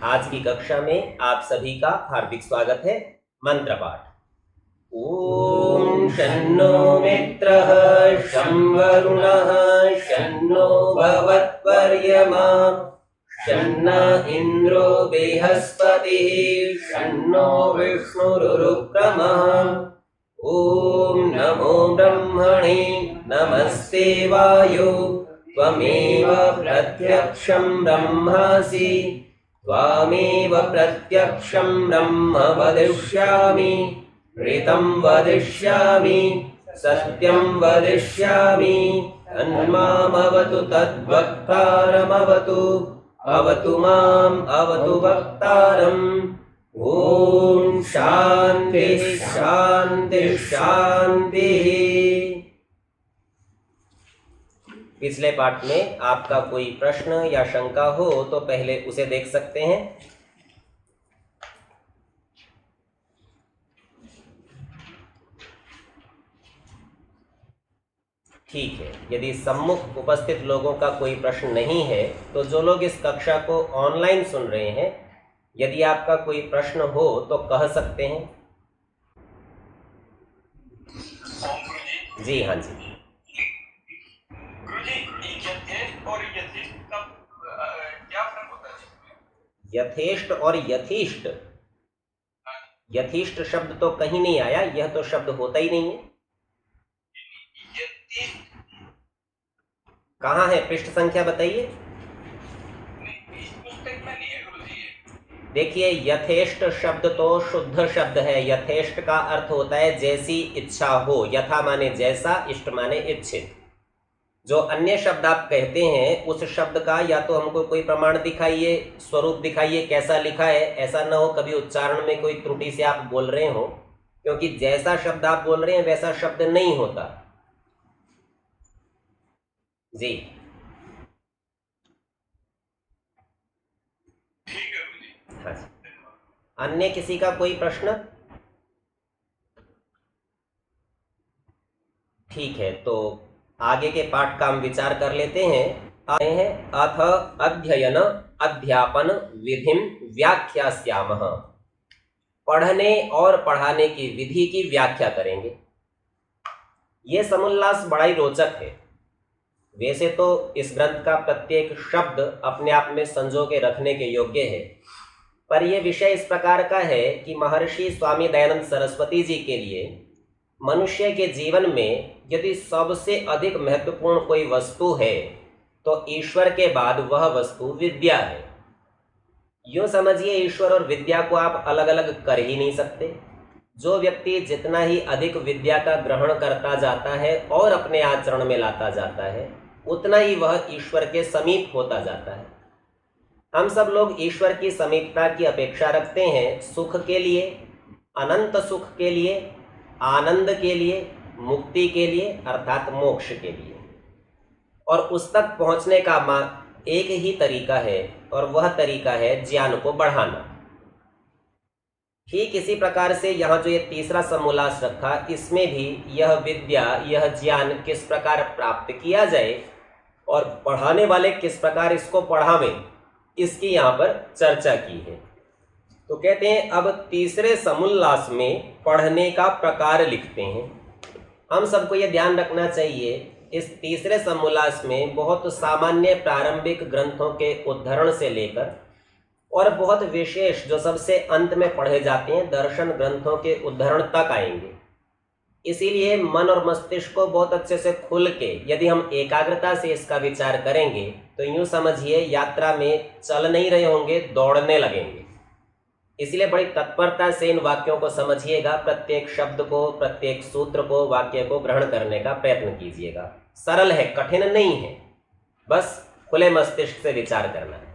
आज की कक्षा में आप सभी का हार्दिक स्वागत है। मंत्र पाठ। ओम शन्नो मित्रः शं वरुणः शन्नो भवत्वर्यमा शन्न इन्द्रो बृहस्पतिः शन्नो विष्णुरुक्रमः। ओम नमो ब्रह्मणे नमस्ते वायो त्वमेव प्रत्यक्षं ब्रह्मासि त्वामेव प्रत्यक्षं ब्रह्म वदिष्यामि ऋतं वदिष्यामि सत्यं वदिष्यामि तन्मामवतु तद्वक्तारमवतु अवतु माम् अवतु वक्तारम्। ओम शांति शांति शांति। पिछले पाठ में आपका कोई प्रश्न या शंका हो तो पहले उसे देख सकते हैं। ठीक है, यदि सम्मुख उपस्थित लोगों का कोई प्रश्न नहीं है तो जो लोग इस कक्षा को ऑनलाइन सुन रहे हैं, यदि आपका कोई प्रश्न हो तो कह सकते हैं। जी हाँ जी। यथेष्ट और यथीष्ट, यथीष्ट शब्द तो कहीं नहीं आया, यह तो शब्द होता ही नहीं है। कहाँ है? पृष्ठ संख्या बताइए। देखिए, यथेष्ट शब्द तो शुद्ध शब्द है। यथेष्ट का अर्थ होता है जैसी इच्छा हो। यथा माने जैसा, इष्ट माने इच्छित। जो अन्य शब्द आप कहते हैं उस शब्द का या तो हमको कोई प्रमाण दिखाइए, स्वरूप दिखाइए, कैसा लिखा है। ऐसा ना हो कभी उच्चारण में कोई त्रुटि से आप बोल रहे हो, क्योंकि जैसा शब्द आप बोल रहे हैं वैसा शब्द नहीं होता। जी हाँ जी। अन्य किसी का कोई प्रश्न? ठीक है, तो आगे के पाठ का हम विचार कर लेते हैं। आए हैं अथ अध्ययन अध्यापन विधिम व्याख्यास्यामः। पढ़ने और पढ़ाने की विधि की व्याख्या करेंगे। ये समुल्लास बड़ा ही रोचक है। वैसे तो इस ग्रंथ का प्रत्येक शब्द अपने आप में संजो के रखने के योग्य है, पर यह विषय इस प्रकार का है कि महर्षि स्वामी दयानंद सरस्वती जी के लिए मनुष्य के जीवन में यदि सबसे अधिक महत्वपूर्ण कोई वस्तु है तो ईश्वर के बाद वह वस्तु विद्या है। यूँ समझिए, ईश्वर और विद्या को आप अलग अलग कर ही नहीं सकते। जो व्यक्ति जितना ही अधिक विद्या का ग्रहण करता जाता है और अपने आचरण में लाता जाता है, उतना ही वह ईश्वर के समीप होता जाता है। हम सब लोग ईश्वर की समीपता की अपेक्षा रखते हैं, सुख के लिए, अनंत सुख के लिए, आनंद के लिए, मुक्ति के लिए अर्थात मोक्ष के लिए। और उस तक पहुंचने का मार्ग एक ही तरीका है, और वह तरीका है ज्ञान को बढ़ाना। ठीक इसी प्रकार से यहाँ जो ये तीसरा समोल्लास रखा, इसमें भी यह विद्या, यह ज्ञान किस प्रकार प्राप्त किया जाए और पढ़ाने वाले किस प्रकार इसको पढ़ावें, इसकी यहाँ पर चर्चा की है। तो कहते हैं अब तीसरे समुल्लास में पढ़ने का प्रकार लिखते हैं। हम सबको ये ध्यान रखना चाहिए, इस तीसरे समुल्लास में बहुत सामान्य प्रारंभिक ग्रंथों के उद्धरण से लेकर और बहुत विशेष जो सबसे अंत में पढ़े जाते हैं दर्शन ग्रंथों के उद्धरण तक आएंगे। इसीलिए मन और मस्तिष्क को बहुत अच्छे से खुल के यदि हम एकाग्रता से इसका विचार करेंगे तो यूँ समझिए यात्रा में चल नहीं रहे होंगे, दौड़ने लगेंगे। इसलिए बड़ी तत्परता से इन वाक्यों को समझिएगा, प्रत्येक शब्द को, प्रत्येक सूत्र को, वाक्य को ग्रहण करने का प्रयत्न कीजिएगा। सरल है, कठिन नहीं है, बस खुले मस्तिष्क से विचार करना है।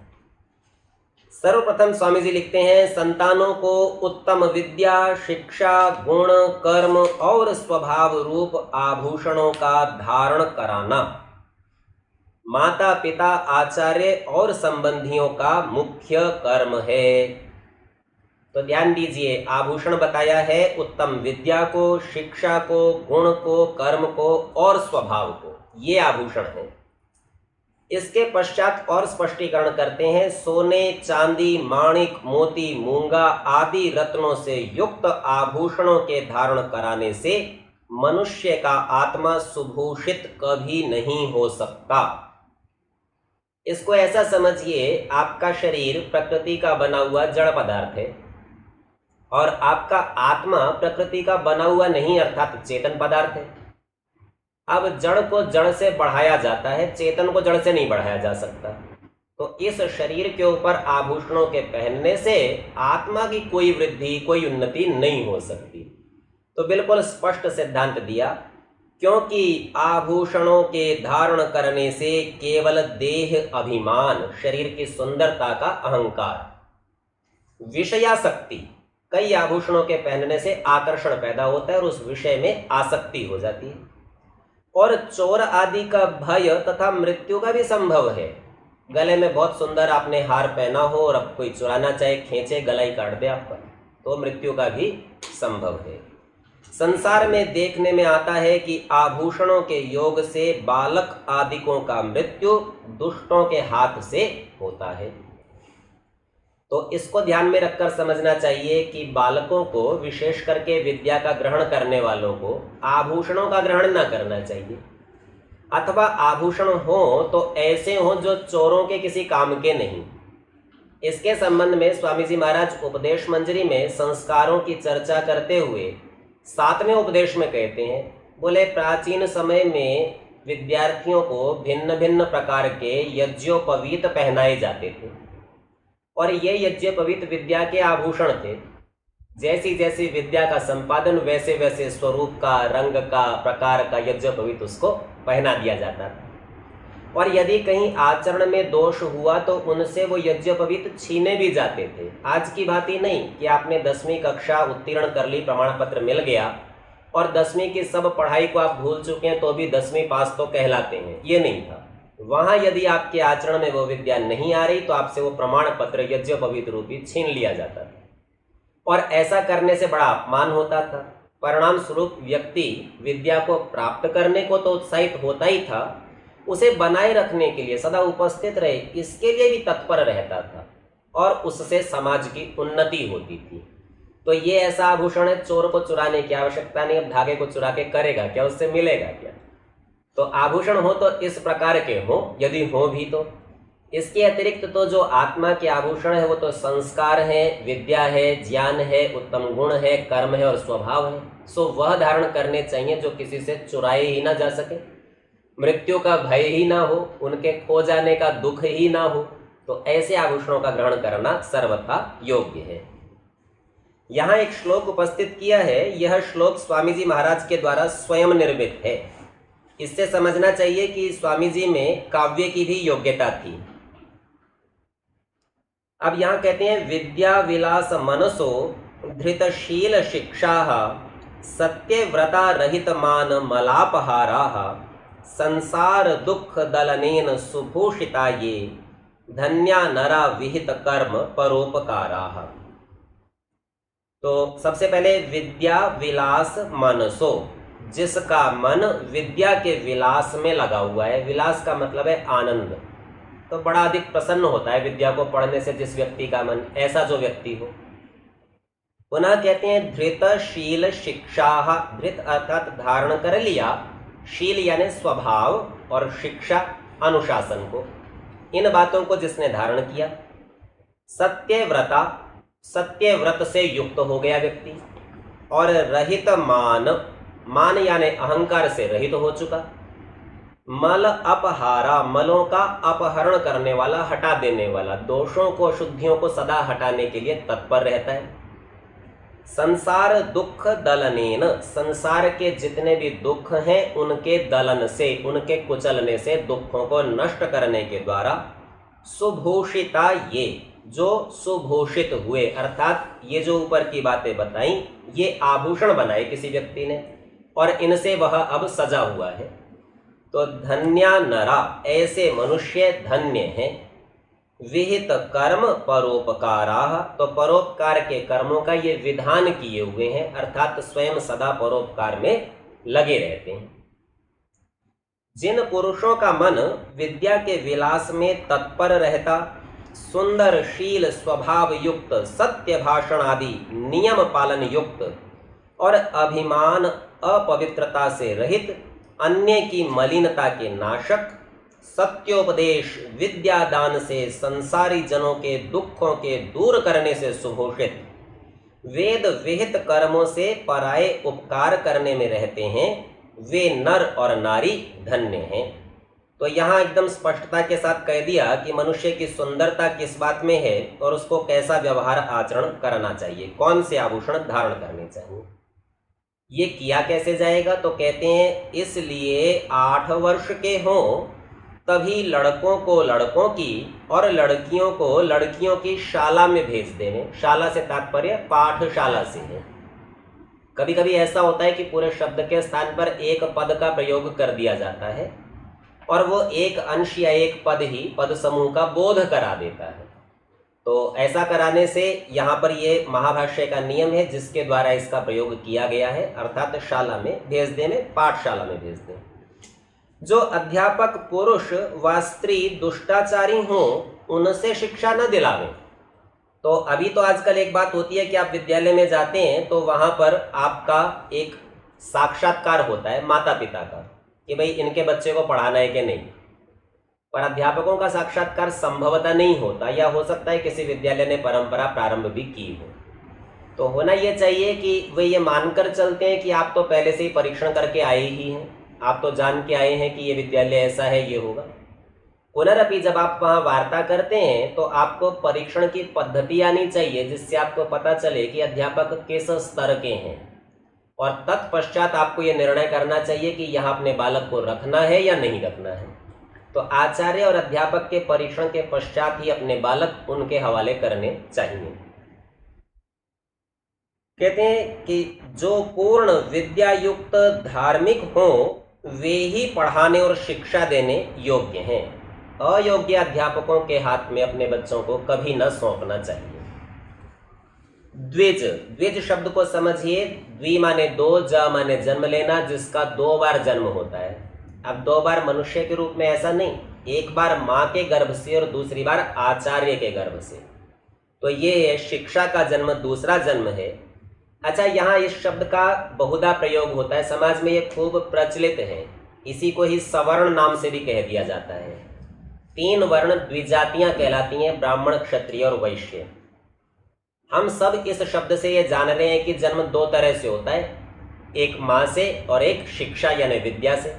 सर्वप्रथम स्वामी जी लिखते हैं, संतानों को उत्तम विद्या, शिक्षा, गुण, कर्म और स्वभाव रूप आभूषणों का धारण कराना माता पिता, आचार्य और संबंधियों का मुख्य कर्म है। तो ध्यान दीजिए, आभूषण बताया है उत्तम विद्या को, शिक्षा को, गुण को, कर्म को और स्वभाव को, ये आभूषण है। इसके पश्चात और स्पष्टीकरण करते हैं, सोने, चांदी, माणिक, मोती, मूंगा आदि रत्नों से युक्त आभूषणों के धारण कराने से मनुष्य का आत्मा सुभूषित कभी नहीं हो सकता। इसको ऐसा समझिए, आपका शरीर प्रकृति का बना हुआ जड़ पदार्थ है और आपका आत्मा प्रकृति का बना हुआ नहीं अर्थात चेतन पदार्थ है। अब जड़ को जड़ से बढ़ाया जाता है, चेतन को जड़ से नहीं बढ़ाया जा सकता। तो इस शरीर के ऊपर आभूषणों के पहनने से आत्मा की कोई वृद्धि, कोई उन्नति नहीं हो सकती। तो बिल्कुल स्पष्ट सिद्धांत दिया, क्योंकि आभूषणों के धारण करने से केवल देह अभिमान, शरीर की सुंदरता का अहंकार, विषयासक्ति, कई आभूषणों के पहनने से आकर्षण पैदा होता है और उस विषय में आसक्ति हो जाती है, और चोर आदि का भय तथा मृत्यु का भी संभव है। गले में बहुत सुंदर आपने हार पहना हो और अब कोई चुराना चाहे, खींचे, गला ही काट दे आपका, तो मृत्यु का भी संभव है। संसार में देखने में आता है कि आभूषणों के योग से बालक आदिकों का मृत्यु दुष्टों के हाथ से होता है। तो इसको ध्यान में रखकर समझना चाहिए कि बालकों को, विशेष करके विद्या का ग्रहण करने वालों को, आभूषणों का ग्रहण न करना चाहिए, अथवा आभूषण हो तो ऐसे हो जो चोरों के किसी काम के नहीं। इसके संबंध में स्वामी जी महाराज उपदेश मंजरी में संस्कारों की चर्चा करते हुए 7वें उपदेश में कहते हैं, बोले प्राचीन समय में विद्यार्थियों को भिन्न भिन्न प्रकार के यज्ञोपवीत पहनाए जाते थे और ये यज्ञोपवीत विद्या के आभूषण थे। जैसी जैसी विद्या का संपादन वैसे वैसे स्वरूप का, रंग का, प्रकार का यज्ञोपवीत उसको पहना दिया जाता था। और यदि कहीं आचरण में दोष हुआ तो उनसे वो यज्ञोपवीत छीने भी जाते थे। आज की बात ही नहीं कि आपने 10वीं कक्षा उत्तीर्ण कर ली, प्रमाण पत्र मिल गया और 10वीं की सब पढ़ाई को आप भूल चुके हैं तो भी 10वीं पास तो कहलाते हैं, ये नहीं था। वहां यदि आपके आचरण में वो विद्या नहीं आ रही तो आपसे वो प्रमाण पत्र यज्ञोपवीत रूपी छीन लिया जाता था और ऐसा करने से बड़ा अपमान होता था। परिणाम स्वरूप व्यक्ति विद्या को प्राप्त करने को तो उत्साहित होता ही था, उसे बनाए रखने के लिए, सदा उपस्थित रहे, इसके लिए भी तत्पर रहता था और उससे समाज की उन्नति होती थी। तो ये ऐसा आभूषण है, चोर को चुराने की आवश्यकता नहीं। अब धागे को चुरा के करेगा क्या, उससे मिलेगा क्या? तो आभूषण हो तो इस प्रकार के हो, यदि हो भी तो। इसके अतिरिक्त तो जो आत्मा के आभूषण है वो तो संस्कार है, विद्या है, ज्ञान है, उत्तम गुण है, कर्म है और स्वभाव है। सो वह धारण करने चाहिए जो किसी से चुराए ही ना जा सके, मृत्यु का भय ही ना हो, उनके खो जाने का दुख ही ना हो। तो ऐसे आभूषणों का ग्रहण करना सर्वथा योग्य है। यहाँ एक श्लोक उपस्थित किया है। यह श्लोक स्वामी जी महाराज के द्वारा स्वयं निर्मित है। इससे समझना चाहिए कि स्वामी जी में काव्य की भी योग्यता थी। अब यहाँ कहते हैं, विद्या विलास मनसो धृतशील शिक्षा सत्यव्रता रहित मान मलापहारा संसार दुख दलनेन सुभूषिता ये धन्या नरा विहित कर्म परोपकारा। तो सबसे पहले विद्या विलास मनसो, जिसका मन विद्या के विलास में लगा हुआ है। विलास का मतलब है आनंद, तो बड़ा अधिक प्रसन्न होता है विद्या को पढ़ने से जिस व्यक्ति का मन, ऐसा जो व्यक्ति हो। पुनः कहते हैं धृतशील शिक्षा, धृत अर्थात धारण कर लिया, शील यानी स्वभाव और शिक्षा अनुशासन को, इन बातों को जिसने धारण किया। सत्यव्रता, सत्यव्रत से युक्त हो गया व्यक्ति। और रहित मान, मान यानी अहंकार से रहित हो चुका। मल अपहारा, मलों का अपहरण करने वाला, हटा देने वाला, दोषों को, अशुद्धियों को सदा हटाने के लिए तत्पर रहता है। संसार दुख दलनेन, संसार के जितने भी दुख हैं उनके दलन से, उनके कुचलने से, दुखों को नष्ट करने के द्वारा सुभूषिता ये, जो सुभूषित हुए, अर्थात ये जो ऊपर की बातें बताई ये आभूषण बनाए किसी व्यक्ति ने और इनसे वह अब सजा हुआ है। तो धन्या नरा, ऐसे मनुष्य धन्य हैं। विहित कर्म परोपकारा, तो परोपकार के कर्मों का ये विधान किए हुए हैं, अर्थात स्वयं सदा परोपकार में लगे रहते हैं। जिन पुरुषों का मन विद्या के विलास में तत्पर रहता, सुंदर शील स्वभाव युक्त, सत्य भाषण आदि नियम पालन युक्त और अभिमान अपवित्रता से रहित, अन्य की मलिनता के नाशक, सत्योपदेश विद्या दान से संसारी जनों के दुखों के दूर करने से सुभूषित, वेद विहित कर्मों से पराये उपकार करने में रहते हैं, वे नर और नारी धन्य हैं। तो यहाँ एकदम स्पष्टता के साथ कह दिया कि मनुष्य की सुंदरता किस बात में है और उसको कैसा व्यवहार आचरण करना चाहिए, कौन से आभूषण धारण करने चाहिए। ये किया कैसे जाएगा, तो कहते हैं इसलिए 8 वर्ष के हों तभी लड़कों को लड़कों की और लड़कियों को लड़कियों की शाला में भेज देने। शाला से तात्पर्य पाठशाला से है। कभी कभी ऐसा होता है कि पूरे शब्द के स्थान पर एक पद का प्रयोग कर दिया जाता है और वो एक अंश या एक पद ही पद समूह का बोध करा देता है। तो ऐसा कराने से यहाँ पर ये महाभाष्य का नियम है जिसके द्वारा इसका प्रयोग किया गया है, अर्थात शाला में भेज देने, पाठशाला में भेज देने। जो अध्यापक पुरुष व स्त्री दुष्टाचारी हों उनसे शिक्षा न दिलावें। तो अभी तो आजकल एक बात होती है कि आप विद्यालय में जाते हैं तो वहाँ पर आपका एक साक्षात्कार होता है माता पिता का कि भाई इनके बच्चे को पढ़ाना है कि नहीं, पर अध्यापकों का साक्षात्कार संभवतः नहीं होता, या हो सकता है किसी विद्यालय ने परंपरा प्रारंभ भी की हो। तो होना ये चाहिए कि वे ये मानकर चलते हैं कि आप तो पहले से ही परीक्षण करके आए ही हैं, आप तो जान के आए हैं कि ये विद्यालय ऐसा है, ये होगा। पुनरअपि जब आप वहाँ वार्ता करते हैं तो आपको परीक्षण की पद्धति आनी चाहिए जिससे आपको पता चले कि अध्यापक किस स्तर के हैं, और तत्पश्चात आपको ये निर्णय करना चाहिए कि यहाँ अपने बालक को रखना है या नहीं रखना है। तो आचार्य और अध्यापक के परीक्षण के पश्चात ही अपने बालक उनके हवाले करने चाहिए। कहते हैं कि जो पूर्ण विद्या युक्त धार्मिक हों वे ही पढ़ाने और शिक्षा देने योग्य हैं। अयोग्य अध्यापकों के हाथ में अपने बच्चों को कभी न सौंपना चाहिए। द्विज, द्विज शब्द को समझिए। द्वि माने 2, ज माने जन्म लेना, जिसका 2 बार जन्म होता है। अब 2 बार मनुष्य के रूप में ऐसा नहीं, एक बार माँ के गर्भ से और दूसरी बार आचार्य के गर्भ से। तो ये शिक्षा का जन्म दूसरा जन्म है। अच्छा, यहाँ इस शब्द का बहुधा प्रयोग होता है, समाज में ये खूब प्रचलित है। इसी को ही सवर्ण नाम से भी कह दिया जाता है। 3 वर्ण द्विजातियां कहलाती हैं, ब्राह्मण, क्षत्रिय और वैश्य। हम सब इस शब्द से ये जान रहे हैं कि जन्म 2 तरह से होता है, एक माँ से और एक शिक्षा यानी विद्या से।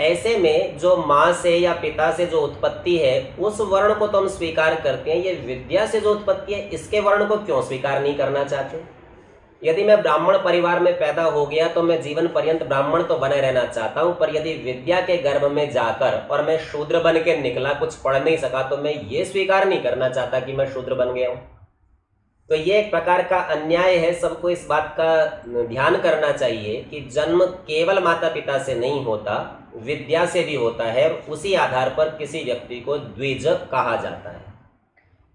ऐसे में जो माँ से या पिता से जो उत्पत्ति है उस वर्ण को तो हम स्वीकार करते हैं, ये विद्या से जो उत्पत्ति है इसके वर्ण को क्यों स्वीकार नहीं करना चाहते? यदि मैं ब्राह्मण परिवार में पैदा हो गया तो मैं जीवन पर्यंत ब्राह्मण तो बने रहना चाहता हूं, पर यदि विद्या के गर्भ में जाकर और मैं शूद्र बन के निकला, कुछ पढ़ नहीं सका, तो मैं ये स्वीकार नहीं करना चाहता कि मैं शूद्र बन गया हूं। तो ये एक प्रकार का अन्याय है। सबको इस बात का ध्यान करना चाहिए कि जन्म केवल माता पिता से नहीं होता, विद्या से भी होता है, और उसी आधार पर किसी व्यक्ति को द्विज कहा जाता है।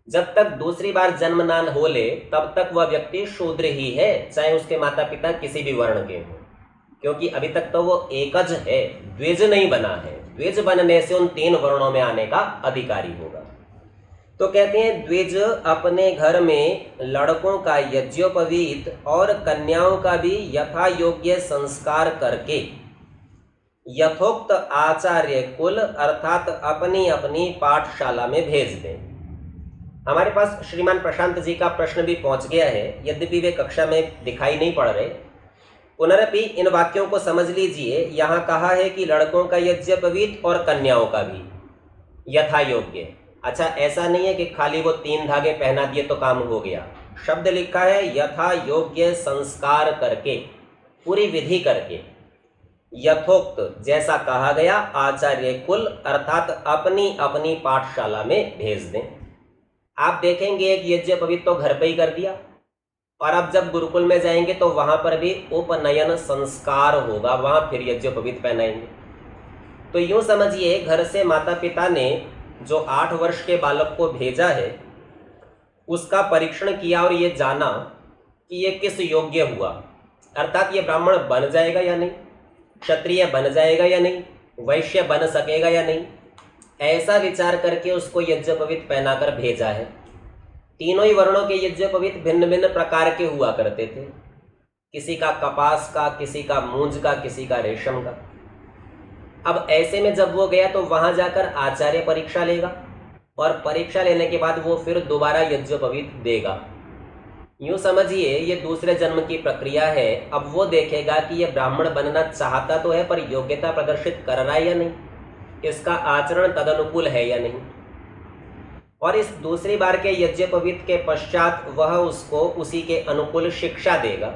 जब तक दूसरी बार जन्म ना हो ले तब तक वह व्यक्ति शूद्र ही है, चाहे उसके माता पिता किसी भी वर्ण के हों, क्योंकि अभी तक तो वो एकज है, द्विज नहीं बना है। द्विज बनने से उन 3 वर्णों में आने का अधिकारी होगा। तो कहते हैं द्विज अपने घर में लड़कों का यज्ञोपवीत और कन्याओं का भी यथा योग्य संस्कार करके यथोक्त आचार्य कुल अर्थात अपनी अपनी पाठशाला में भेज दें। हमारे पास श्रीमान प्रशांत जी का प्रश्न भी पहुंच गया है, यद्यपि वे कक्षा में दिखाई नहीं पड़ रहे। पुनरपि इन वाक्यों को समझ लीजिए। यहाँ कहा है कि लड़कों का यज्ञोपवीत और कन्याओं का भी यथा योग्य। अच्छा, ऐसा नहीं है कि खाली वो 3 धागे पहना दिए तो काम हो गया। शब्द लिखा है यथा योग्य संस्कार करके, पूरी विधि करके, यथोक्त जैसा कहा गया आचार्य कुल अर्थात अपनी अपनी पाठशाला में भेज दें। आप देखेंगे एक यज्ञोपवीत तो घर पे ही कर दिया, और अब जब गुरुकुल में जाएंगे तो वहां पर भी उपनयन संस्कार होगा, वहां फिर यज्ञोपवीत पहनाएंगे। तो यूं समझिए घर से माता पिता ने जो 8 वर्ष के बालक को भेजा है उसका परीक्षण किया और ये जाना कि ये किस योग्य हुआ, अर्थात ये ब्राह्मण बन जाएगा या नहीं, क्षत्रिय बन जाएगा या नहीं, वैश्य बन सकेगा या नहीं, ऐसा विचार करके उसको यज्ञोपवीत पहनाकर भेजा है। तीनों ही वर्णों के यज्ञोपवीत भिन्न भिन्न प्रकार के हुआ करते थे, किसी का कपास का, किसी का मूंज का, किसी का रेशम का। अब ऐसे में जब वो गया तो वहां जाकर आचार्य परीक्षा लेगा और परीक्षा लेने के बाद वो फिर दोबारा यज्ञोपवीत देगा। यूं समझिए ये दूसरे जन्म की प्रक्रिया है। अब वो देखेगा कि ये ब्राह्मण बनना चाहता तो है पर योग्यता प्रदर्शित कर रहा है या नहीं, इसका आचरण तदनुकूल है या नहीं। और इस दूसरी बार के यज्ञोपवीत के पश्चात वह उसको उसी के अनुकूल शिक्षा देगा।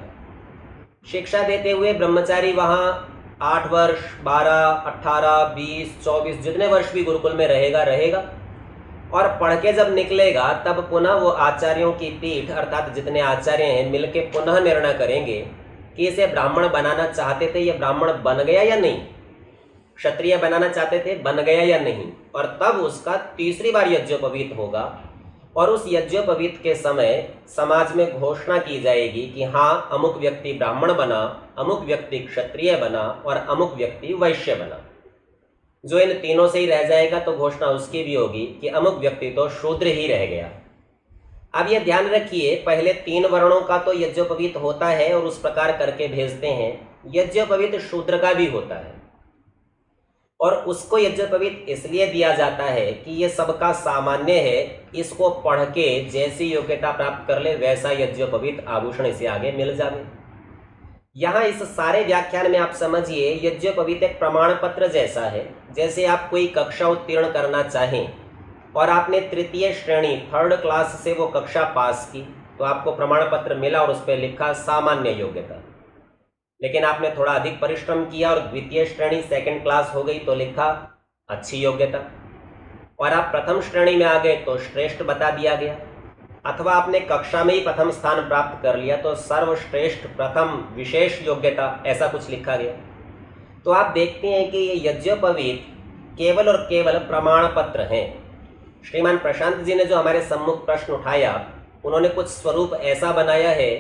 शिक्षा देते हुए ब्रह्मचारी वहाँ 8 वर्ष, 12, 18, 20, 24 जितने वर्ष भी गुरुकुल में रहेगा और पढ़ के जब निकलेगा तब पुनः वो आचार्यों की पीठ अर्थात जितने आचार्य हैं मिलके पुनः निर्णय करेंगे कि इसे ब्राह्मण बनाना चाहते थे, ये ब्राह्मण बन गया या नहीं, क्षत्रिय बनाना चाहते थे, बन गया या नहीं। और तब उसका तीसरी बार यज्ञोपवीत होगा और उस यज्ञोपवीत के समय समाज में घोषणा की जाएगी कि हाँ, अमुक व्यक्ति ब्राह्मण बना, अमुक व्यक्ति क्षत्रिय बना और अमुक व्यक्ति वैश्य बना। जो इन तीनों से ही रह जाएगा तो घोषणा उसकी भी होगी कि अमुक व्यक्ति तो शूद्र ही रह गया। अब ये ध्यान रखिए, पहले 3 वर्णों का तो यज्ञोपवीत होता है और उस प्रकार करके भेजते हैं। यज्ञोपवीत शूद्र का भी होता है और उसको यज्ञोपवीत इसलिए दिया जाता है कि ये सबका सामान्य है, इसको पढ़ के जैसी योग्यता प्राप्त कर ले वैसा यज्ञोपवीत आभूषण इसे आगे मिल जावे। यहाँ इस सारे व्याख्यान में आप समझिए यज्ञोपवीत एक प्रमाण पत्र जैसा है। जैसे आप कोई कक्षा उत्तीर्ण करना चाहें और आपने 3य श्रेणी 3rd क्लास से वो कक्षा पास की तो आपको प्रमाण पत्र मिला और उस पर लिखा सामान्य योग्यता। लेकिन आपने थोड़ा अधिक परिश्रम किया और 2य श्रेणी 2nd क्लास हो गई तो लिखा अच्छी योग्यता, और आप प्रथम श्रेणी में आ गए तो श्रेष्ठ बता दिया गया, अथवा आपने कक्षा में ही प्रथम स्थान प्राप्त कर लिया तो सर्वश्रेष्ठ प्रथम विशेष योग्यता ऐसा कुछ लिखा गया। तो आप देखते हैं कि ये यज्ञोपवीत केवल और केवल प्रमाण पत्र हैं। श्रीमान प्रशांत जी ने जो हमारे सम्मुख प्रश्न उठाया, उन्होंने कुछ स्वरूप ऐसा बनाया है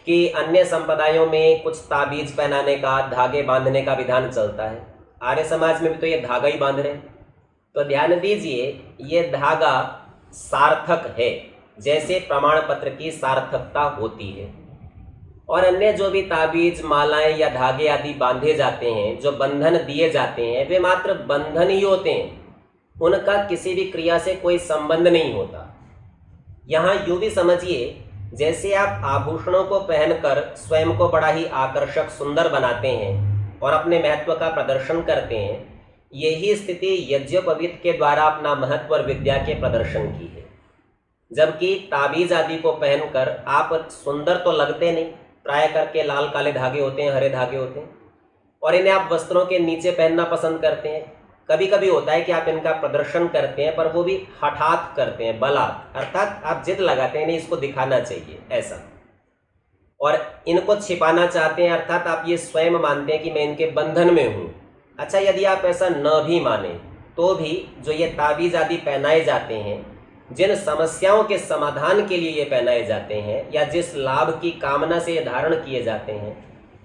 कि अन्य संप्रदायों में कुछ ताबीज पहनाने का, धागे बांधने का विधान चलता है। आर्य समाज में भी तो ये धागा ही बांध रहे हैं। तो ध्यान दीजिए, ये धागा सार्थक है जैसे प्रमाण पत्र की सार्थकता होती है। और अन्य जो भी ताबीज, मालाएं या धागे आदि बांधे जाते हैं, जो बंधन दिए जाते हैं, वे मात्र बंधन ही होते हैं, उनका किसी भी क्रिया से कोई संबंध नहीं होता। यहाँ यूं भी समझिए, जैसे आप आभूषणों को पहनकर स्वयं को बड़ा ही आकर्षक, सुंदर बनाते हैं और अपने महत्व का प्रदर्शन करते हैं, यही स्थिति यज्ञोपवीत के द्वारा अपना महत्व और विद्या के प्रदर्शन की है। जबकि ताबीज आदि को पहनकर आप सुंदर तो लगते नहीं, प्राय करके लाल काले धागे होते हैं, हरे धागे होते हैं, और इन्हें आप वस्त्रों के नीचे पहनना पसंद करते हैं। कभी कभी होता है कि आप इनका प्रदर्शन करते हैं, पर वो भी हठात करते हैं, बलात्, अर्थात आप जिद लगाते हैं नहीं इसको दिखाना चाहिए ऐसा, और इनको छिपाना चाहते हैं, अर्थात आप ये स्वयं मानते हैं कि मैं इनके बंधन में हूँ। अच्छा, यदि आप ऐसा न भी माने तो भी जो ये ताबीज आदि पहनाए जाते हैं, जिन समस्याओं के समाधान के लिए ये पहनाए जाते हैं या जिस लाभ की कामना से ये धारण किए जाते हैं,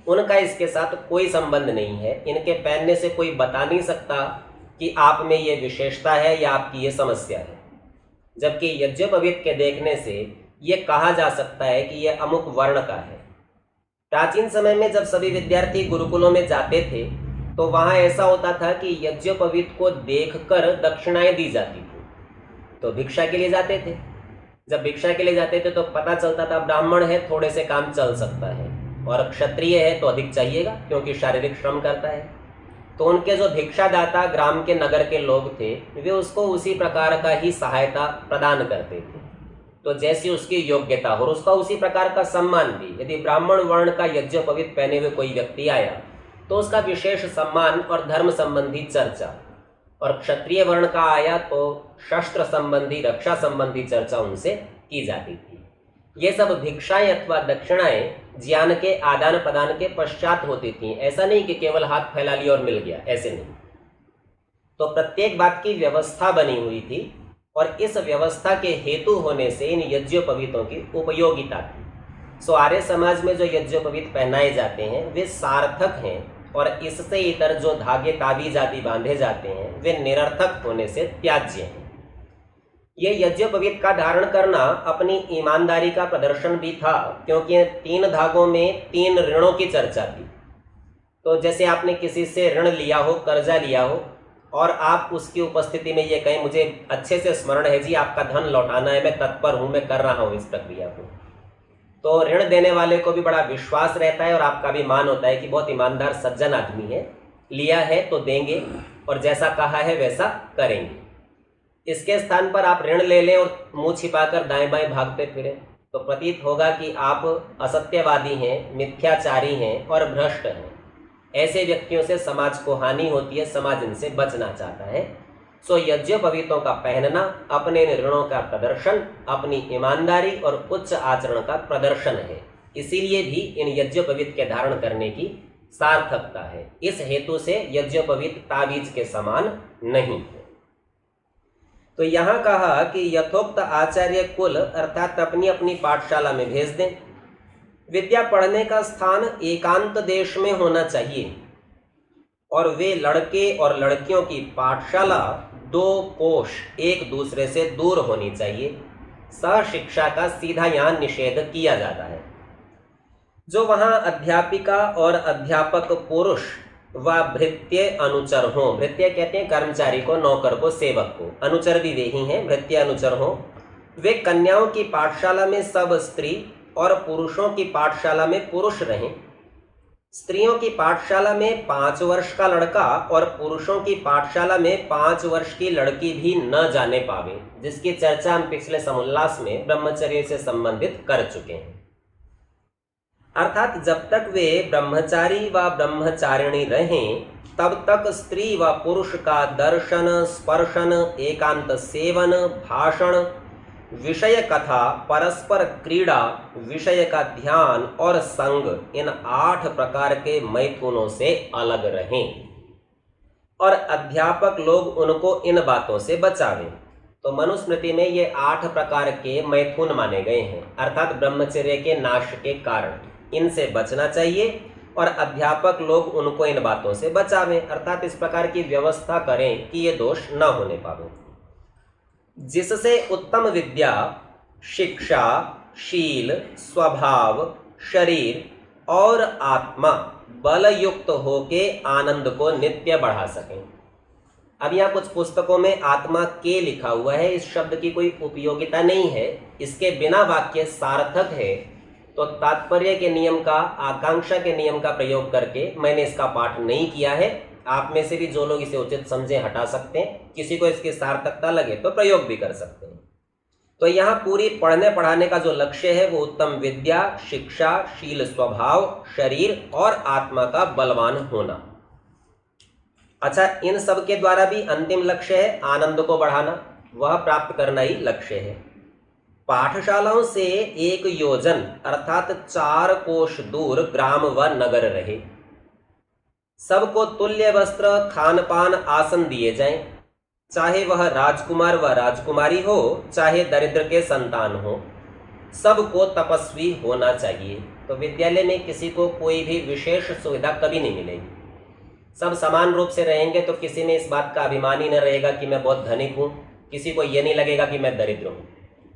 उनका इसके साथ कोई संबंध नहीं है। इनके पहनने से कोई बता नहीं सकता कि आप में ये विशेषता है या आपकी ये समस्या है। जबकि यज्ञोपवीत के देखने से ये कहा जा सकता है कि ये अमुक वर्ण का है। प्राचीन समय में जब सभी विद्यार्थी गुरुकुलों में जाते थे तो वहाँ ऐसा होता था कि यज्ञोपवीत को देखकर दक्षिणाएं दी जाती थी। तो भिक्षा के लिए जाते थे, जब भिक्षा के लिए जाते थे तो पता चलता था ब्राह्मण है थोड़े से काम चल सकता है, और क्षत्रिय है तो अधिक चाहिएगा क्योंकि शारीरिक श्रम करता है। तो उनके जो भिक्षादाता ग्राम के, नगर के लोग थे, वे उसको उसी प्रकार का ही सहायता प्रदान करते थे। तो जैसी उसकी योग्यता और उसका उसी प्रकार का सम्मान भी। यदि ब्राह्मण वर्ण का यज्ञोपवीत पहने हुए कोई व्यक्ति आया तो उसका विशेष सम्मान और धर्म संबंधी चर्चा, और क्षत्रिय वर्ण का आया तो शस्त्र संबंधी, रक्षा संबंधी चर्चा उनसे की जाती थी। ये सब भिक्षाएं अथवा दक्षिणाएं ज्ञान के आदान प्रदान के पश्चात होती थी। ऐसा नहीं कि केवल हाथ फैला लिया और मिल गया, ऐसे नहीं। तो प्रत्येक बात की व्यवस्था बनी हुई थी और इस व्यवस्था के हेतु होने से इन यज्ञोपवीतों की उपयोगिता थी। सो आर्य समाज में जो यज्ञोपवीत पहनाए जाते हैं वे सार्थक हैं और इससे इतर जो धागे ताबीज आदि बांधे जाते हैं वे निरर्थक होने से त्याज्य हैं। ये यज्ञोपवीत का धारण करना अपनी ईमानदारी का प्रदर्शन भी था, क्योंकि 3 धागों में 3 ऋणों की चर्चा थी। तो जैसे आपने किसी से ऋण लिया हो, कर्जा लिया हो, और आप उसकी उपस्थिति में ये कहें मुझे अच्छे से स्मरण है जी, आपका धन लौटाना है, मैं तत्पर हूं, मैं कर रहा हूं इस प्रक्रिया को, तो ऋण देने वाले को भी बड़ा विश्वास रहता है और आपका भी मान होता है कि बहुत ईमानदार सज्जन आदमी है, लिया है तो देंगे और जैसा कहा है वैसा करेंगे। इसके स्थान पर आप ऋण ले लें और मुंह छिपाकर दाएं बाएं भागते फिरें तो प्रतीत होगा कि आप असत्यवादी हैं, मिथ्याचारी हैं और भ्रष्ट हैं। ऐसे व्यक्तियों से समाज को हानि होती है, समाज इनसे बचना चाहता है। सो यज्ञोपवीतों का पहनना अपने ऋणों का प्रदर्शन, अपनी ईमानदारी और उच्च आचरण का प्रदर्शन है। इसीलिए भी इन यज्ञोपवीत के धारण करने की सार्थकता है। इस हेतु से यज्ञोपवीत ताबीज के समान नहीं है। तो यहाँ कहा कि यथोक्त आचार्य कुल अर्थात अपनी अपनी पाठशाला में भेज दें। विद्या पढ़ने का स्थान एकांत देश में होना चाहिए और वे लड़के और लड़कियों की पाठशाला 2 कोश एक दूसरे से दूर होनी चाहिए। सहशिक्षा का सीधा यहाँ निषेध किया जाता है। जो वहाँ अध्यापिका और अध्यापक पुरुष व भृत्य अनुचर हो, भृत्य कहते हैं कर्मचारी को, नौकर को, सेवक को, अनुचर भी वे ही हैं, भृत्य अनुचर हो, वे कन्याओं की पाठशाला में सब स्त्री और पुरुषों की पाठशाला में पुरुष रहें। स्त्रियों की पाठशाला में 5 वर्ष का लड़का और पुरुषों की पाठशाला में 5 वर्ष की लड़की भी न जाने पावे, जिसकी चर्चा हम पिछले समुल्लास में ब्रह्मचर्य से संबंधित कर चुके हैं। अर्थात जब तक वे ब्रह्मचारी व ब्रह्मचारिणी रहें तब तक स्त्री व पुरुष का दर्शन, स्पर्शन, एकांत सेवन, भाषण, विषय कथा, परस्पर क्रीड़ा, विषय का ध्यान और संग, इन 8 प्रकार के मैथुनों से अलग रहें और अध्यापक लोग उनको इन बातों से बचावें। तो मनुस्मृति में ये 8 प्रकार के मैथुन माने गए हैं, अर्थात ब्रह्मचर्य के नाश के कारण इनसे बचना चाहिए और अध्यापक लोग उनको इन बातों से बचावें, अर्थात इस प्रकार की व्यवस्था करें कि ये दोष न होने पावे, जिससे उत्तम विद्या, शिक्षा, शील, स्वभाव, शरीर और आत्मा बल युक्त होके आनंद को नित्य बढ़ा सकें। अब यहाँ कुछ पुस्तकों में आत्मा के लिखा हुआ है, इस शब्द की कोई उपयोगिता नहीं है, इसके बिना वाक्य सार्थक है। तो तात्पर्य के नियम का, आकांक्षा के नियम का प्रयोग करके मैंने इसका पाठ नहीं किया है। आप में से भी जो लोग इसे उचित समझे हटा सकते हैं, किसी को इसकी सार्थकता लगे तो प्रयोग भी कर सकते हैं। तो यहाँ पूरी पढ़ने पढ़ाने का जो लक्ष्य है वो उत्तम विद्या, शिक्षा, शील, स्वभाव, शरीर और आत्मा का बलवान होना। अच्छा, इन सब के द्वारा भी अंतिम लक्ष्य है आनंद को बढ़ाना, वह प्राप्त करना ही लक्ष्य है। पाठशालाओं से 1 योजन अर्थात 4 कोश दूर ग्राम व नगर रहे। सबको तुल्य वस्त्र, खान पान, आसन दिए जाएं, चाहे वह राजकुमार व राजकुमारी हो, चाहे दरिद्र के संतान हो, सबको तपस्वी होना चाहिए। तो विद्यालय में किसी को कोई भी विशेष सुविधा कभी नहीं मिलेगी, सब समान रूप से रहेंगे। तो किसी में इस बात का अभिमान ही न रहेगा कि मैं बहुत धनिक हूँ, किसी को ये नहीं लगेगा कि मैं दरिद्र हूँ,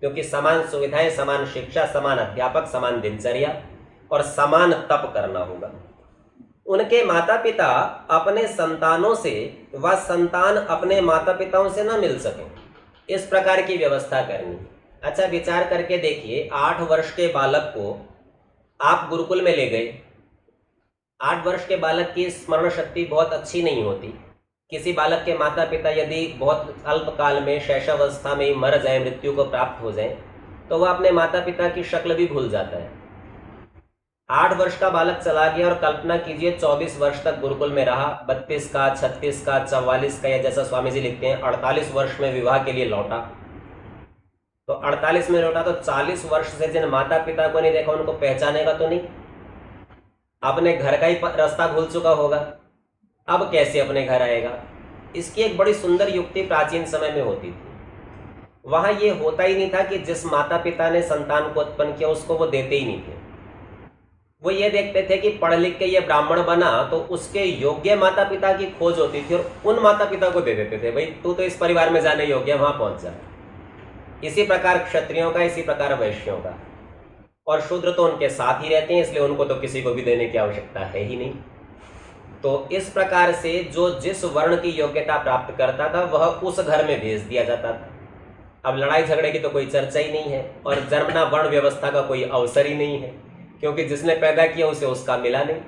क्योंकि समान सुविधाएं, समान शिक्षा, समान अध्यापक, समान दिनचर्या और समान तप करना होगा। उनके माता पिता अपने संतानों से व संतान अपने माता पिताओं से न मिल सकें, इस प्रकार की व्यवस्था करनी। अच्छा, विचार करके देखिए, 8 वर्ष के बालक को आप गुरुकुल में ले गए। 8 वर्ष के बालक की स्मरण शक्ति बहुत अच्छी नहीं होती। किसी बालक के माता पिता यदि बहुत अल्प काल में, शैशवावस्था में ही मर जाए, मृत्यु को प्राप्त हो जाए, तो वह अपने माता पिता की शक्ल भी भूल जाता है। 8 वर्ष का बालक चला गया और कल्पना कीजिए 24 वर्ष तक गुरुकुल में रहा, 32 का, 36 का, 44 का, या जैसा स्वामी जी लिखते हैं 48 वर्ष में विवाह के लिए लौटा। तो 48 में लौटा तो 40 वर्ष से जिन माता पिता को नहीं देखा उनको पहचानेगा तो नहीं, अपने घर का ही रास्ता भूल चुका होगा, अब कैसे अपने घर आएगा। इसकी एक बड़ी सुंदर युक्ति प्राचीन समय में होती थी। वहां ये होता ही नहीं था कि जिस माता पिता ने संतान को उत्पन्न किया उसको वो देते ही नहीं थे। वो ये देखते थे कि पढ़ लिख के ये ब्राह्मण बना तो उसके योग्य माता पिता की खोज होती थी और उन माता पिता को दे देते थे, भाई तू तो इस परिवार में जाने योग्य, वहां पहुंच जा। इसी प्रकार क्षत्रियों का, इसी प्रकार वैश्यों का। और शूद्र तो उनके साथ ही रहते हैं, इसलिए उनको तो किसी को भी देने की आवश्यकता है ही नहीं। तो इस प्रकार से जो जिस वर्ण की योग्यता प्राप्त करता था वह उस घर में भेज दिया जाता था। अब लड़ाई झगड़े की तो कोई चर्चा ही नहीं है और जन्मना वर्ण व्यवस्था का कोई अवसर ही नहीं है, क्योंकि जिसने पैदा किया उसे उसका मिला नहीं।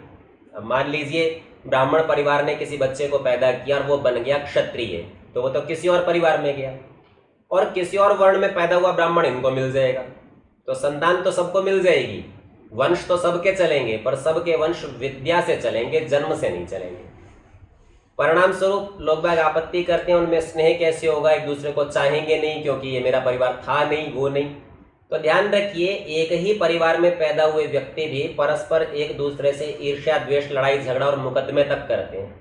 अब मान लीजिए ब्राह्मण परिवार ने किसी बच्चे को पैदा किया और वो बन गया क्षत्रिय, तो वो तो किसी और परिवार में गया, और किसी और वर्ण में पैदा हुआ ब्राह्मण इनको मिल जाएगा, तो संतान तो सबको मिल जाएगी, वंश तो सबके चलेंगे, पर सबके वंश विद्या से चलेंगे, जन्म से नहीं चलेंगे। परिणाम स्वरूप लोग बाग आपत्ति करते हैं, उनमें स्नेह कैसे होगा, एक दूसरे को चाहेंगे नहीं क्योंकि ये मेरा परिवार था नहीं, वो नहीं। तो ध्यान रखिए, एक ही परिवार में पैदा हुए व्यक्ति भी परस्पर एक दूसरे से ईर्ष्या, द्वेष, लड़ाई झगड़ा और मुकदमे तक करते हैं,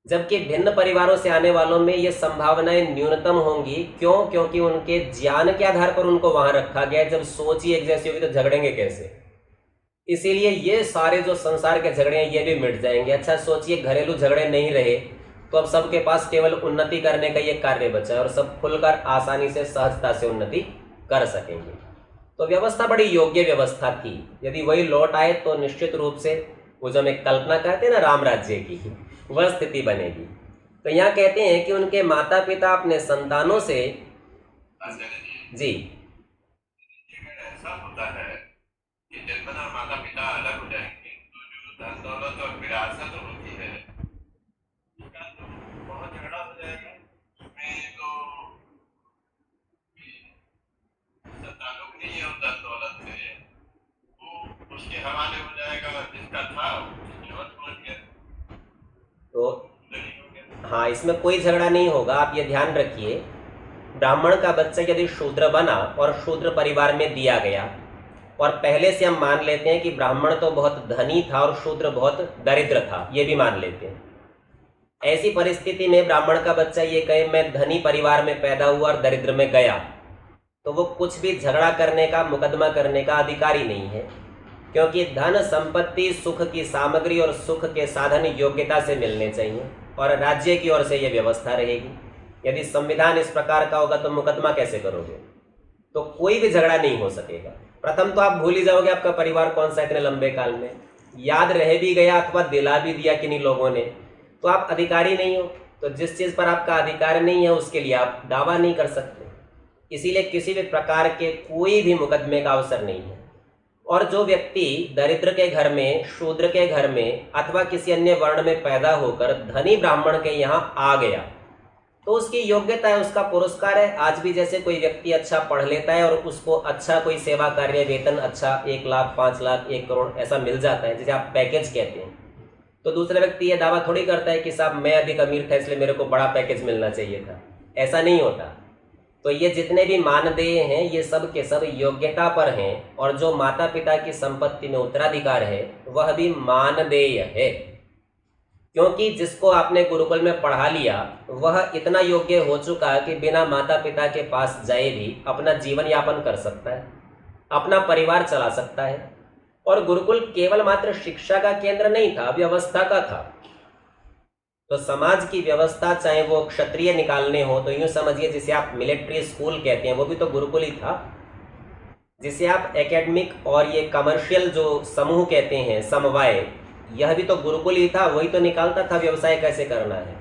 जबकि भिन्न परिवारों से आने वालों में ये संभावनाएं न्यूनतम होंगी। क्यों? क्योंकि उनके ज्ञान के आधार पर उनको वहां रखा गया है। जब सोच ही एक जैसी होगी तो झगड़ेंगे कैसे? इसीलिए ये सारे जो संसार के झगड़े हैं ये भी मिट जाएंगे। अच्छा सोचिए, घरेलू झगड़े नहीं रहे तो अब सबके पास केवल उन्नति करने का ये कार्य बचा है और सब खुलकर आसानी से, सहजता से उन्नति कर सकेंगे। तो व्यवस्था बड़ी योग्य व्यवस्था थी। यदि वही लौट आए तो निश्चित रूप से वो जो हमें कल्पना कहते हैं ना राम राज्य की, वह स्थिति बनेगी। तो यहाँ कहते हैं कि उनके माता पिता अपने संतानों से जी ऐसा होता है कि जन्मना माता पिता अलग हो जाएंगे तो जो धन दौलत और विरासत होती है उसका तो बहुत झगड़ा हो जाएगा। उसमें तो ताल्लुक नहीं है उस धन दौलत से, वो उसके हवाले हो जाएगा, जिसका था वो पहुंच गया। तो हाँ, इसमें कोई झगड़ा नहीं होगा। आप ये ध्यान रखिए, ब्राह्मण का बच्चा यदि शूद्र बना और शूद्र परिवार में दिया गया, और पहले से हम मान लेते हैं कि ब्राह्मण तो बहुत धनी था और शूद्र बहुत दरिद्र था, ये भी मान लेते हैं। ऐसी परिस्थिति में ब्राह्मण का बच्चा ये कहे मैं धनी परिवार में पैदा हुआ और दरिद्र में गया, तो वो कुछ भी झगड़ा करने का, मुकदमा करने का अधिकारी नहीं है, क्योंकि धन, संपत्ति, सुख की सामग्री और सुख के साधन योग्यता से मिलने चाहिए और राज्य की ओर से यह व्यवस्था रहेगी। यदि संविधान इस प्रकार का होगा तो मुकदमा कैसे करोगे? तो कोई भी झगड़ा नहीं हो सकेगा। प्रथम तो आप भूल ही जाओगे आपका परिवार कौन सा इतने लंबे काल में, याद रह भी गया अथवा दिला भी दिया किन्हीं लोगों ने, तो आप अधिकारी नहीं हो। तो जिस चीज पर आपका अधिकार नहीं है उसके लिए आप दावा नहीं कर सकते। इसीलिए किसी भी प्रकार के कोई भी मुकदमे का अवसर नहीं है। और जो व्यक्ति दरिद्र के घर में, शूद्र के घर में अथवा किसी अन्य वर्ण में पैदा होकर धनी ब्राह्मण के यहाँ आ गया, तो उसकी योग्यता है, उसका पुरस्कार है। आज भी जैसे कोई व्यक्ति अच्छा पढ़ लेता है और उसको अच्छा कोई सेवा कार्य, वेतन अच्छा 1 लाख, 5 लाख, 1 करोड़ ऐसा मिल जाता है, जिसे आप पैकेज कहते हैं, तो दूसरा व्यक्ति ये दावा थोड़ी करता है कि साहब मैं अधिक अमीर था इसलिए मेरे को बड़ा पैकेज मिलना चाहिए था। ऐसा नहीं होता। तो ये जितने भी मानदेय हैं ये सब के सब योग्यता पर हैं, और जो माता पिता की संपत्ति में उत्तराधिकार है वह भी मानदेय है, क्योंकि जिसको आपने गुरुकुल में पढ़ा लिया वह इतना योग्य हो चुका है कि बिना माता पिता के पास जाए भी अपना जीवन यापन कर सकता है, अपना परिवार चला सकता है। और गुरुकुल केवल मात्र शिक्षा का केंद्र नहीं था, व्यवस्था का था। तो समाज की व्यवस्था, चाहे वो क्षत्रिय निकालने हो तो यूं समझिए जिसे आप मिलिट्री स्कूल कहते हैं वो भी तो गुरुकुल ही था, जिसे आप एकेडमिक और ये कमर्शियल जो समूह कहते हैं, समवाय, यह भी तो गुरुकुल ही था, वही तो निकालता था व्यवसाय कैसे करना है।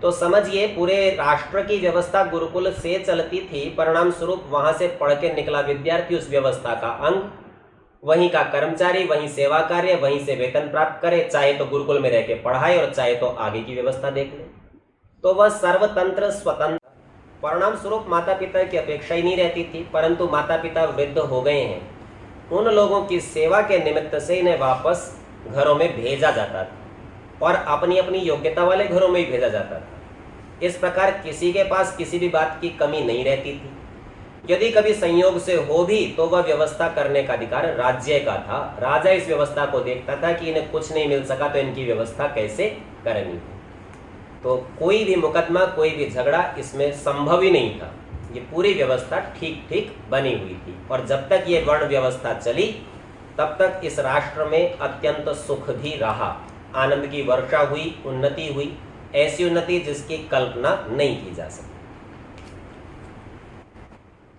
तो समझिए पूरे राष्ट्र की व्यवस्था गुरुकुल से चलती थी। परिणाम स्वरूप वहां से पढ़ के निकला विद्यार्थी उस व्यवस्था का अंग, वहीं का कर्मचारी, वहीं सेवा कार्य, वहीं से वेतन प्राप्त करे, चाहे तो गुरुकुल में रह के पढ़ाए और चाहे तो आगे की व्यवस्था देख ले। तो वह सर्वतंत्र, स्वतंत्र। परिणाम स्वरूप माता पिता की अपेक्षा ही नहीं रहती थी, परंतु माता पिता वृद्ध हो गए हैं, उन लोगों की सेवा के निमित्त से इन्हें वापस घरों में भेजा जाता था और अपनी अपनी योग्यता वाले घरों में ही भेजा जाता था। इस प्रकार किसी के पास किसी भी बात की कमी नहीं रहती थी। यदि कभी संयोग से हो भी तो वह व्यवस्था करने का अधिकार राज्य का था। राजा इस व्यवस्था को देखता था कि इन्हें कुछ नहीं मिल सका तो इनकी व्यवस्था कैसे करनी है। तो कोई भी मुकदमा, कोई भी झगड़ा इसमें संभव ही नहीं था। ये पूरी व्यवस्था ठीक ठीक बनी हुई थी, और जब तक ये वर्ण व्यवस्था चली तब तक इस राष्ट्र में अत्यंत सुख भी रहा, आनंद की वर्षा हुई, उन्नति हुई, ऐसी उन्नति जिसकी कल्पना नहीं की जा सकती।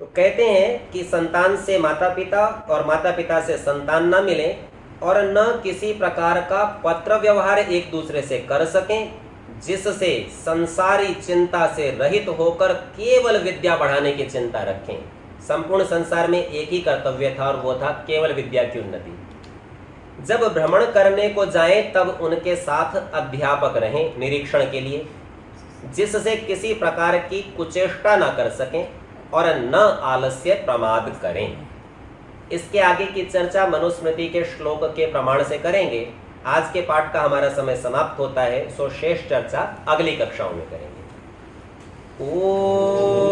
तो कहते हैं कि संतान से माता पिता और माता पिता से संतान न मिले और न किसी प्रकार का पत्र व्यवहार एक दूसरे से कर सकें, जिससे संसारी चिंता से रहित होकर केवल विद्या बढ़ाने की चिंता रखें। संपूर्ण संसार में एक ही कर्तव्य था और वो था केवल विद्या की उन्नति। जब भ्रमण करने को जाएं तब उनके साथ अध्यापक रहें निरीक्षण के लिए, जिससे किसी प्रकार की कुचेष्टा न कर सकें और न आलस्य प्रमाद करें। इसके आगे की चर्चा मनुस्मृति के श्लोक के प्रमाण से करेंगे। आज के पाठ का हमारा समय समाप्त होता है, सो शेष चर्चा अगली कक्षाओं में करेंगे। ओ